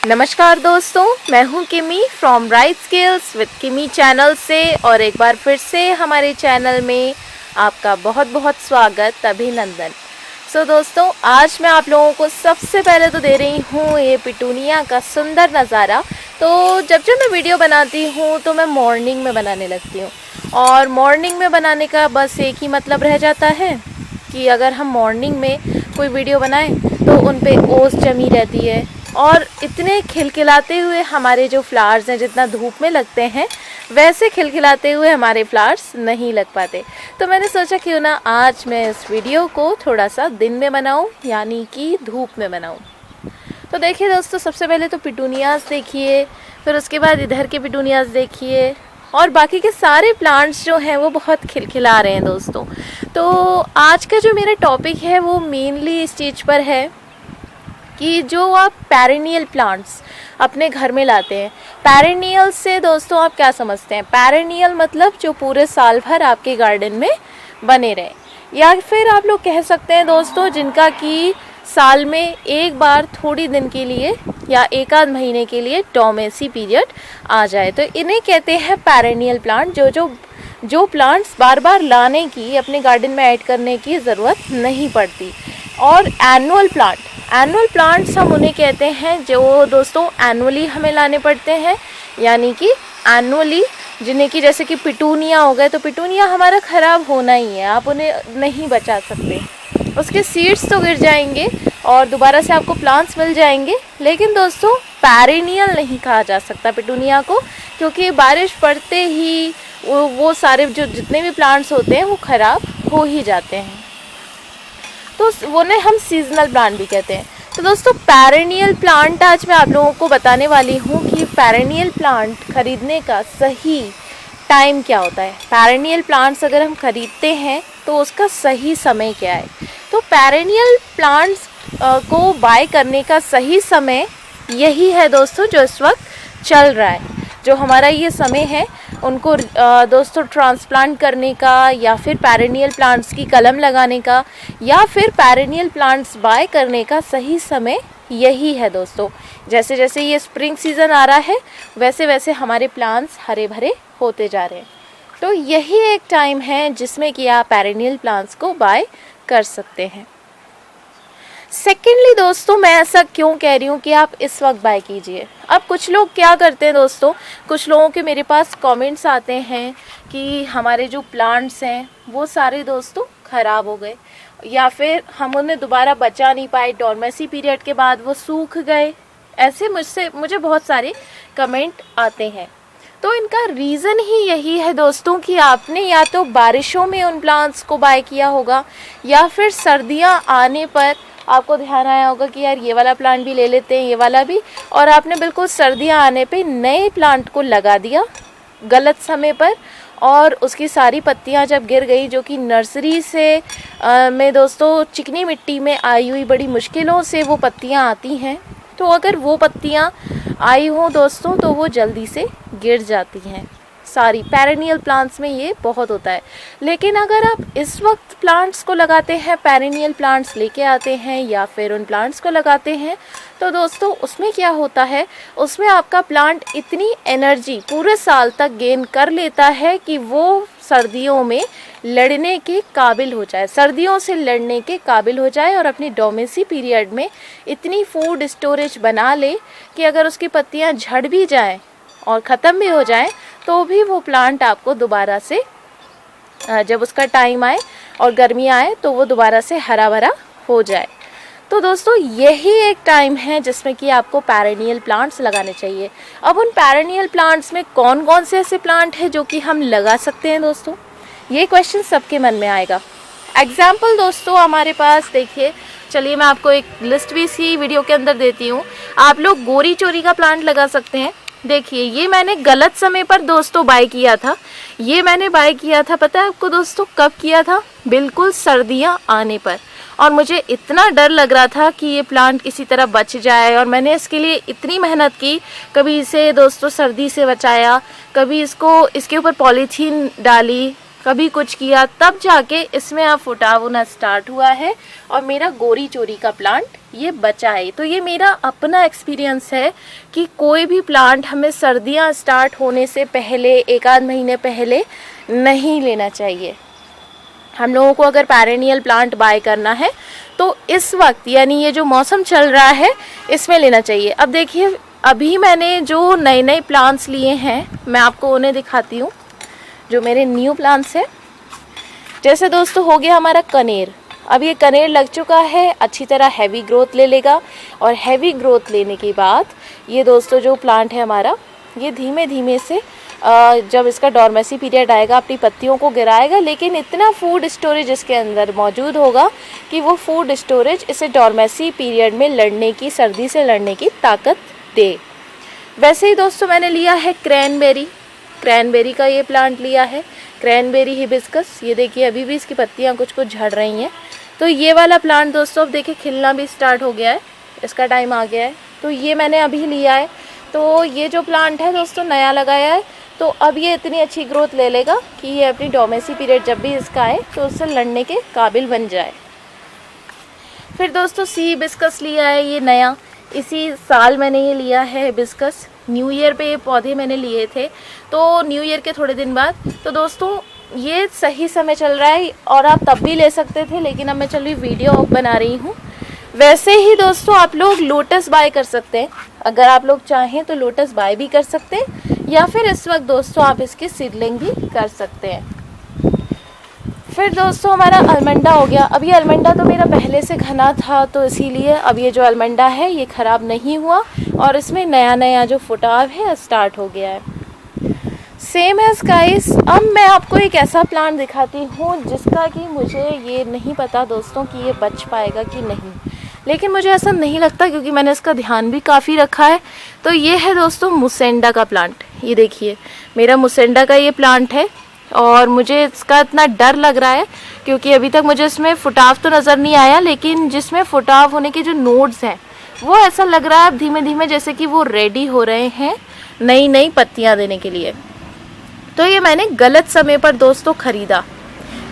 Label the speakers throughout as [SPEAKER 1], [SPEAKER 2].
[SPEAKER 1] नमस्कार दोस्तों, मैं हूं किमी फ्रॉम राइट स्किल्स विद किमी चैनल से और एक बार फिर से हमारे चैनल में आपका बहुत बहुत स्वागत, अभिनंदन। दोस्तों, आज मैं आप लोगों को सबसे पहले तो दे रही हूं ये पिटूनिया का सुंदर नज़ारा। तो जब मैं वीडियो बनाती हूं तो मैं मॉर्निंग में बनाने लगती हूं और मॉर्निंग में बनाने का बस एक ही मतलब रह जाता है कि अगर हम मॉर्निंग में कोई वीडियो बनाएं तो उन पे ओस जमी रहती है और इतने खिलखिलाते हुए हमारे जो फ्लावर्स हैं, जितना धूप में लगते हैं वैसे खिलखिलाते हुए हमारे फ्लावर्स नहीं लग पाते। तो मैंने सोचा क्यों ना आज मैं इस वीडियो को थोड़ा सा दिन में बनाऊं, यानी कि धूप में बनाऊं। तो देखिए दोस्तों, सबसे पहले तो पिटूनियाज देखिए, फिर उसके बाद इधर के पिटूनियाज देखिए और बाकी के सारे प्लांट्स जो हैं वो बहुत खिलखिला रहे हैं दोस्तों। तो आज का जो मेरा टॉपिक है वो मेनली इस चीज़ पर है कि जो आप पेरेनियल प्लांट्स अपने घर में लाते हैं। पेरेनियल से दोस्तों आप क्या समझते हैं? पेरेनियल मतलब जो पूरे साल भर आपके गार्डन में बने रहे, या फिर आप लोग कह सकते हैं दोस्तों जिनका कि साल में एक बार थोड़ी दिन के लिए या एक आध महीने के लिए डोमेसी पीरियड आ जाए, तो इन्हें कहते हैं पेरेनियल प्लांट। जो प्लांट्स बार बार लाने की, अपने गार्डन में ऐड करने की ज़रूरत नहीं पड़ती। और एनुअल प्लांट्स हम उन्हें कहते हैं जो दोस्तों एनुअली हमें लाने पड़ते हैं, यानी कि एनुअली, जिन्हें कि जैसे कि पिटूनिया हो गए, तो पिटूनिया हमारा ख़राब होना ही है, आप उन्हें नहीं बचा सकते। उसके सीड्स तो गिर जाएंगे और दोबारा से आपको प्लांट्स मिल जाएंगे, लेकिन दोस्तों पेरेनियल नहीं कहा जा सकता पिटूनिया को, क्योंकि बारिश पड़ते ही वो सारे जो जितने भी प्लांट्स होते हैं वो ख़राब हो ही जाते हैं। तो वो ने हम सीजनल प्लांट भी कहते हैं। तो दोस्तों पेरेनियल प्लांट आज मैं आप लोगों को बताने वाली हूँ कि पेरेनियल प्लांट खरीदने का सही टाइम क्या होता है। पेरेनियल प्लांट्स अगर हम खरीदते हैं तो उसका सही समय क्या है। तो पेरेनियल प्लांट्स को बाय करने का सही समय यही है दोस्तों जो इस वक्त चल रहा है। जो हमारा ये समय है उनको दोस्तों ट्रांसप्लांट करने का, या फिर पेरेनियल प्लांट्स की कलम लगाने का, या फिर पेरेनियल प्लांट्स बाय करने का सही समय यही है दोस्तों। जैसे जैसे ये स्प्रिंग सीज़न आ रहा है वैसे वैसे हमारे प्लांट्स हरे भरे होते जा रहे हैं। तो यही एक टाइम है जिसमें कि आप पेरेनियल प्लांट्स को बाय कर सकते हैं। सेकेंडली दोस्तों, मैं ऐसा क्यों कह रही हूँ कि आप इस वक्त बाय कीजिए। अब कुछ लोग क्या करते हैं दोस्तों, कुछ लोगों के मेरे पास कमेंट्स आते हैं कि हमारे जो प्लांट्स हैं वो सारे दोस्तों ख़राब हो गए, या फिर हम उन्हें दोबारा बचा नहीं पाए, डॉर्मेसी पीरियड के बाद वो सूख गए। ऐसे मुझे बहुत सारे कमेंट आते हैं। तो इनका रीज़न ही यही है दोस्तों कि आपने या तो बारिशों में उन प्लांट्स को बाय किया होगा, या फिर सर्दियाँ आने पर आपको ध्यान आया होगा कि यार ये वाला प्लांट भी ले लेते हैं, ये वाला भी, और आपने बिल्कुल सर्दियाँ आने पे नए प्लांट को लगा दिया गलत समय पर, और उसकी सारी पत्तियां जब गिर गई, जो कि नर्सरी से में दोस्तों चिकनी मिट्टी में आई हुई बड़ी मुश्किलों से वो पत्तियां आती हैं, तो अगर वो पत्तियां आई हों दोस्तों तो वो जल्दी से गिर जाती हैं। सारी पेरेनियल प्लांट्स में ये बहुत होता है। लेकिन अगर आप इस वक्त प्लांट्स को लगाते हैं, पेरेनियल प्लांट्स लेके आते हैं या फिर उन प्लांट्स को लगाते हैं, तो दोस्तों उसमें क्या होता है, उसमें आपका प्लांट इतनी एनर्जी पूरे साल तक गेन कर लेता है कि वो सर्दियों में लड़ने के काबिल हो जाए, सर्दियों से लड़ने के काबिल हो जाए, और अपनी डोमेसी पीरियड में इतनी फूड स्टोरेज बना ले कि अगर उसकी पत्तियां झड़ भी जाएं और ख़त्म भी हो जाएं तो भी वो प्लांट आपको दोबारा से जब उसका टाइम आए और गर्मी आए तो वो दोबारा से हरा भरा हो जाए। तो दोस्तों यही एक टाइम है जिसमें कि आपको पेरेनियल प्लांट्स लगाने चाहिए। अब उन पेरेनियल प्लांट्स में कौन कौन से ऐसे प्लांट हैं जो कि हम लगा सकते हैं दोस्तों, ये क्वेश्चन सबके मन में आएगा। एग्जाम्पल दोस्तों हमारे पास देखिए, चलिए मैं आपको एक लिस्ट भी इसी वीडियो के अंदर देती हूँ। आप लोग गोरी चोरी का प्लांट लगा सकते हैं। देखिए ये मैंने गलत समय पर दोस्तों बाय किया था। ये मैंने बाय किया था, पता है आपको दोस्तों कब किया था? बिल्कुल सर्दियाँ आने पर। और मुझे इतना डर लग रहा था कि ये प्लांट किसी तरह बच जाए, और मैंने इसके लिए इतनी मेहनत की, कभी इसे दोस्तों सर्दी से बचाया, कभी इसके ऊपर पॉलीथीन डाली, कभी कुछ किया, तब जाके इसमें अब फुटाव होना स्टार्ट हुआ है और मेरा गोरी चोरी का प्लांट ये बचा है। तो ये मेरा अपना एक्सपीरियंस है कि कोई भी प्लांट हमें सर्दियां स्टार्ट होने से पहले, एक आध महीने पहले नहीं लेना चाहिए। हम लोगों को अगर पेरेनियल प्लांट बाय करना है तो इस वक्त, यानी ये जो मौसम चल रहा है, इसमें लेना चाहिए। अब देखिए, अभी मैंने जो नए नए प्लांट्स लिए हैं, मैं आपको उन्हें दिखाती हूँ, जो मेरे न्यू प्लांट्स हैं। जैसे दोस्तों हो गया हमारा कनेर। अब ये कनेर लग चुका है, अच्छी तरह हैवी ग्रोथ ले लेगा और हैवी ग्रोथ लेने के बाद ये दोस्तों जो प्लांट है हमारा, ये धीमे धीमे से जब इसका डॉर्मेसी पीरियड आएगा अपनी पत्तियों को गिराएगा, लेकिन इतना फूड स्टोरेज इसके अंदर मौजूद होगा कि वो फूड स्टोरेज इसे डॉर्मेसी पीरियड में लड़ने की, सर्दी से लड़ने की ताकत दे। वैसे ही दोस्तों मैंने लिया है क्रैनबेरी। क्रैनबेरी का ये प्लांट लिया है, क्रैनबेरी हिबिस्कस। ये देखिए अभी भी इसकी पत्तियाँ कुछ कुछ झड़ रही हैं। तो ये वाला प्लांट दोस्तों अब देखिए खिलना भी स्टार्ट हो गया है, इसका टाइम आ गया है। तो ये मैंने अभी लिया है। तो ये जो प्लांट है दोस्तों नया लगाया है, तो अब ये इतनी अच्छी ग्रोथ ले लेगा कि ये अपनी डोमेसी पीरियड जब भी इसका आए तो उससे लड़ने के काबिल बन जाए। फिर दोस्तों सी हिबिस्कस लिया है, ये नया, इसी साल मैंने ये लिया है हिबिस्कस। न्यू ईयर पे ये पौधे मैंने लिए थे, तो न्यू ईयर के थोड़े दिन बाद। तो दोस्तों ये सही समय चल रहा है और आप तब भी ले सकते थे, लेकिन अब मैं चलिए वीडियो बना रही हूँ। वैसे ही दोस्तों आप लोग लोटस बाय कर सकते हैं, अगर आप लोग चाहें तो लोटस बाय भी कर सकते हैं, या फिर इस वक्त दोस्तों आप इसकी सीडलिंग भी कर सकते हैं। फिर दोस्तों हमारा अलमंडा हो गया। अब ये अलमंडा तो मेरा पहले से घना था, तो इसीलिए अब ये जो अलमंडा है ये ख़राब नहीं हुआ और इसमें नया नया जो फुटाव है स्टार्ट हो गया है। सेम एज गाइस, अब मैं आपको एक ऐसा प्लांट दिखाती हूँ जिसका कि मुझे ये नहीं पता दोस्तों कि ये बच पाएगा कि नहीं, लेकिन मुझे ऐसा नहीं लगता क्योंकि मैंने इसका ध्यान भी काफ़ी रखा है। तो ये है दोस्तों मुसेंडा का प्लांट। ये देखिए मेरा मुसेंडा का ये प्लांट है और मुझे इसका इतना डर लग रहा है क्योंकि अभी तक मुझे इसमें फुटाव तो नज़र नहीं आया, लेकिन जिसमें फुटाव होने के जो नोड्स हैं वो ऐसा लग रहा है अब धीमे धीमे जैसे कि वो रेडी हो रहे हैं नई नई पत्तियाँ देने के लिए। तो ये मैंने गलत समय पर दोस्तों ख़रीदा,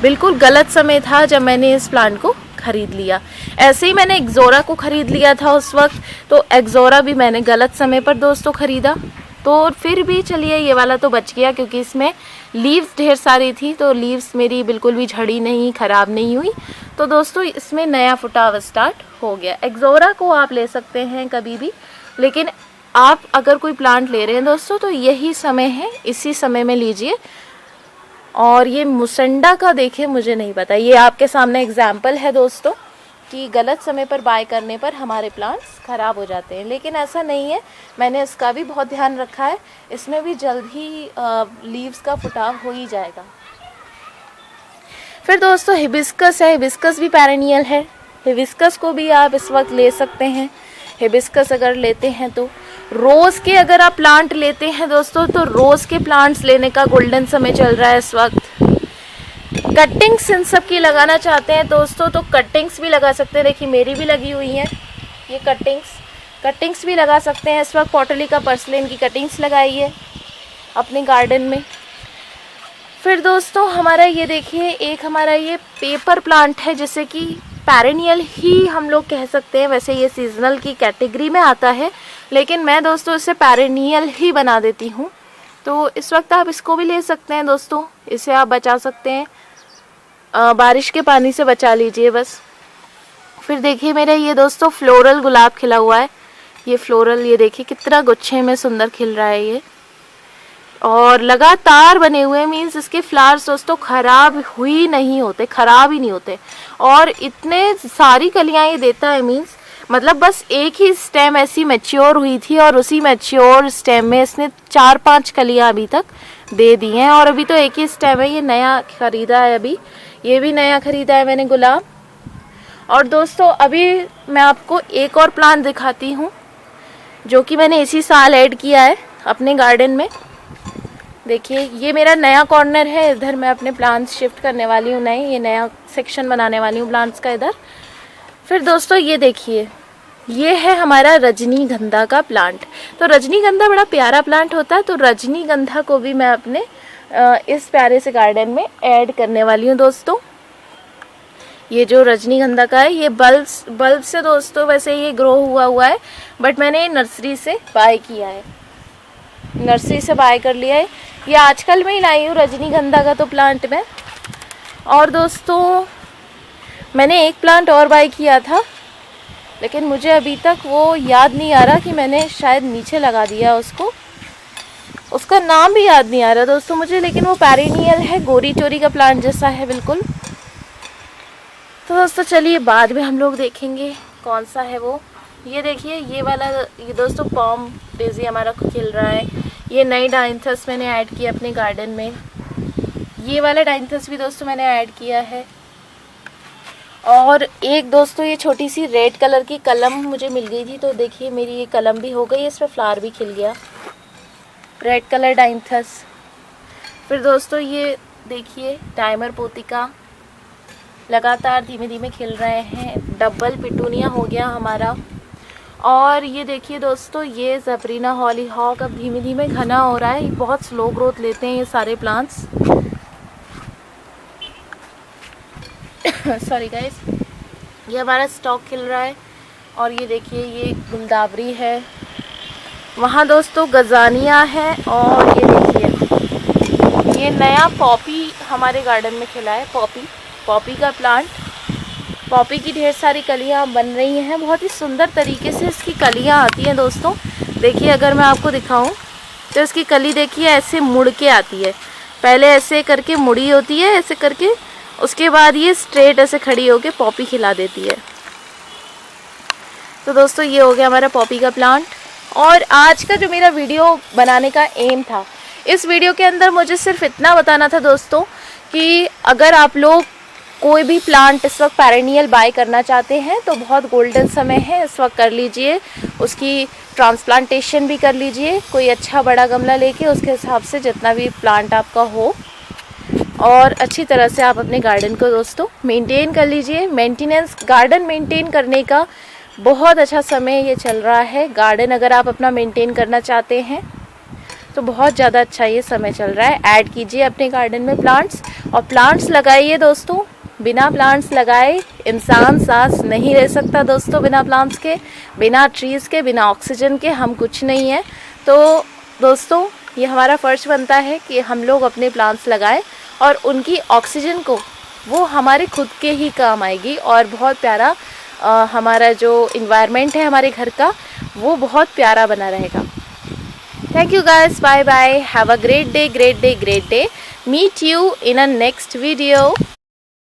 [SPEAKER 1] बिल्कुल गलत समय था जब मैंने इस प्लांट को ख़रीद लिया। ऐसे ही मैंने एक्जोरा को ख़रीद लिया था उस वक्त, तो एक्जोरा भी मैंने गलत समय पर दोस्तों ख़रीदा। तो फिर भी चलिए ये वाला तो बच गया क्योंकि इसमें लीव्स ढेर सारी थी, तो लीव्स मेरी बिल्कुल भी झड़ी नहीं, ख़राब नहीं हुई। तो दोस्तों इसमें नया फुटाव स्टार्ट हो गया। एक्जोरा को आप ले सकते हैं कभी भी, लेकिन आप अगर कोई प्लांट ले रहे हैं दोस्तों तो यही समय है, इसी समय में लीजिए। और ये मुसेंडा का देखिए मुझे नहीं पता, ये आपके सामने एग्जाम्पल है दोस्तों कि गलत समय पर बाय करने पर हमारे प्लांट्स ख़राब हो जाते हैं, लेकिन ऐसा नहीं है। मैंने इसका भी बहुत ध्यान रखा है, इसमें भी जल्द ही लीव्स का फुटाव हो ही जाएगा। फिर दोस्तों हिबिस्कस है, हिबिस्कस भी पेरेनियल है, हिबिस्कस को भी आप इस वक्त ले सकते हैं। हिबिस्कस अगर लेते हैं तो रोज़ के अगर आप प्लांट लेते हैं दोस्तों तो रोज़ के प्लांट्स लेने का गोल्डन समय चल रहा है इस वक्त। कटिंग्स इन सब की लगाना चाहते हैं दोस्तों तो कटिंग्स भी लगा सकते हैं। देखिए मेरी भी लगी हुई हैं ये कटिंग्स भी लगा सकते हैं। इस वक्त पोर्टुलिका पर्सलेन की कटिंग्स लगाई है अपने गार्डन में। फिर दोस्तों हमारा ये देखिए एक हमारा ये पेपर प्लांट है, जैसे कि पेरेनियल ही हम लोग कह सकते हैं, वैसे ये सीजनल की कैटेगरी में आता है, लेकिन मैं दोस्तों इसे पेरेनियल ही बना देती हूँ। तो इस वक्त आप इसको भी ले सकते हैं दोस्तों, इसे आप बचा सकते हैं, बारिश के पानी से बचा लीजिए बस। फिर देखिए मेरा ये दोस्तों फ्लोरल गुलाब खिला हुआ है। ये फ्लोरल ये देखिए कितना गुच्छे में सुंदर खिल रहा है ये, और लगातार बने हुए, मीन्स इसके फ्लावर्स दोस्तों ख़राब ही नहीं होते, और इतने सारी कलियाँ ये देता है, मीन्स मतलब बस एक ही स्टेम ऐसी मैच्योर हुई थी और उसी मैच्योर स्टेम में इसने 4-5 कलियाँ अभी तक दे दी हैं, और अभी तो एक ही स्टेम है। ये नया ख़रीदा है, अभी ये भी नया ख़रीदा है मैंने गुलाब। और दोस्तों अभी मैं आपको एक और प्लांट दिखाती हूँ जो कि मैंने इसी साल ऐड किया है अपने गार्डन में। देखिए ये मेरा नया कॉर्नर है, इधर मैं अपने प्लांट्स शिफ्ट करने वाली हूँ, नए ये नया सेक्शन बनाने वाली हूँ प्लांट्स का इधर। फिर दोस्तों ये देखिए ये है हमारा रजनीगंधा का प्लांट। तो रजनीगंधा बड़ा प्यारा प्लांट होता है, तो रजनीगंधा को भी मैं अपने इस प्यारे से गार्डन में ऐड करने वाली हूँ दोस्तों। ये जो रजनीगंधा का है ये बल्ब से दोस्तों वैसे ये ग्रो हुआ है, बट मैंने नर्सरी से बाय किया है, नर्सरी से बाय कर लिया है। ये आजकल में ही लाई हूँ रजनीगंधा का तो प्लांट में। और दोस्तों मैंने एक प्लांट और बाय किया था, लेकिन मुझे अभी तक वो याद नहीं आ रहा कि मैंने शायद नीचे लगा दिया उसको, उसका नाम भी याद नहीं आ रहा दोस्तों मुझे, लेकिन वो पेरिनियल है, गोरी चोरी का प्लांट जैसा है बिल्कुल। तो दोस्तों चलिए बाद में हम लोग देखेंगे कौन सा है वो। ये देखिए ये वाला, ये दोस्तों पॉम डेजी हमारा खिल रहा है। ये नई डाइंथस मैंने ऐड किया अपने गार्डन में। ये वाला डाइंथस भी दोस्तों मैंने ऐड किया है। और एक दोस्तों ये छोटी सी रेड कलर की कलम मुझे मिल गई थी, तो देखिए मेरी ये कलम भी हो गई, इसमें फ्लावर भी खिल गया, रेड कलर डाइंथस। फिर दोस्तों ये देखिए टाइमर पोतिका लगातार धीमे धीमे खिल रहे हैं। डबल पिटूनिया हो गया हमारा। और ये देखिए दोस्तों ये ज़ेब्रीना हॉलीहॉक अब धीमे धीमे घना हो रहा है, बहुत स्लो ग्रोथ लेते हैं ये सारे प्लांट्स। सॉरी गाइस, ये हमारा स्टॉक खिल रहा है। और ये देखिए ये गुलदावरी है, वहाँ दोस्तों गजानिया है। और ये देखिए ये नया पॉपी हमारे गार्डन में खिला है, पॉपी का प्लांट। पॉपी की ढेर सारी कलियाँ बन रही हैं, बहुत ही सुंदर तरीके से इसकी कलियाँ आती हैं दोस्तों। देखिए अगर मैं आपको दिखाऊं तो इसकी कली देखिए ऐसे मुड़ के आती है, पहले ऐसे करके मुड़ी होती है ऐसे करके, उसके बाद ये स्ट्रेट ऐसे खड़ी होके पॉपी खिला देती है। तो दोस्तों ये हो गया हमारा पॉपी का प्लांट। और आज का जो मेरा वीडियो बनाने का एम था, इस वीडियो के अंदर मुझे सिर्फ इतना बताना था दोस्तों कि अगर आप लोग कोई भी प्लांट इस वक्त पेरेनियल बाय करना चाहते हैं तो बहुत गोल्डन समय है, इस वक्त कर लीजिए, उसकी ट्रांसप्लांटेशन भी कर लीजिए, कोई अच्छा बड़ा गमला लेके उसके हिसाब से जितना भी प्लांट आपका हो, और अच्छी तरह से आप अपने गार्डन को दोस्तों मेंटेन कर लीजिए। मेंटेनेंस, गार्डन मेंटेन करने का बहुत अच्छा समय ये चल रहा है। गार्डन अगर आप अपना मेंटेन करना चाहते हैं तो बहुत ज़्यादा अच्छा ये समय चल रहा है। ऐड कीजिए अपने गार्डन में प्लांट्स, और प्लांट्स लगाइए दोस्तों। बिना प्लांट्स लगाए इंसान सांस नहीं ले सकता दोस्तों, बिना प्लांट्स के, बिना ट्रीज़ के, बिना ऑक्सीजन के हम कुछ नहीं है। तो दोस्तों ये हमारा फ़र्ज बनता है कि हम लोग अपने प्लांट्स लगाएं और उनकी ऑक्सीजन को वो हमारे खुद के ही काम आएगी, और बहुत प्यारा हमारा जो इन्वायरमेंट है हमारे घर का वो बहुत प्यारा बना रहेगा। Thank you guys, bye bye, have a great day, great day, great day. Meet you in a next video.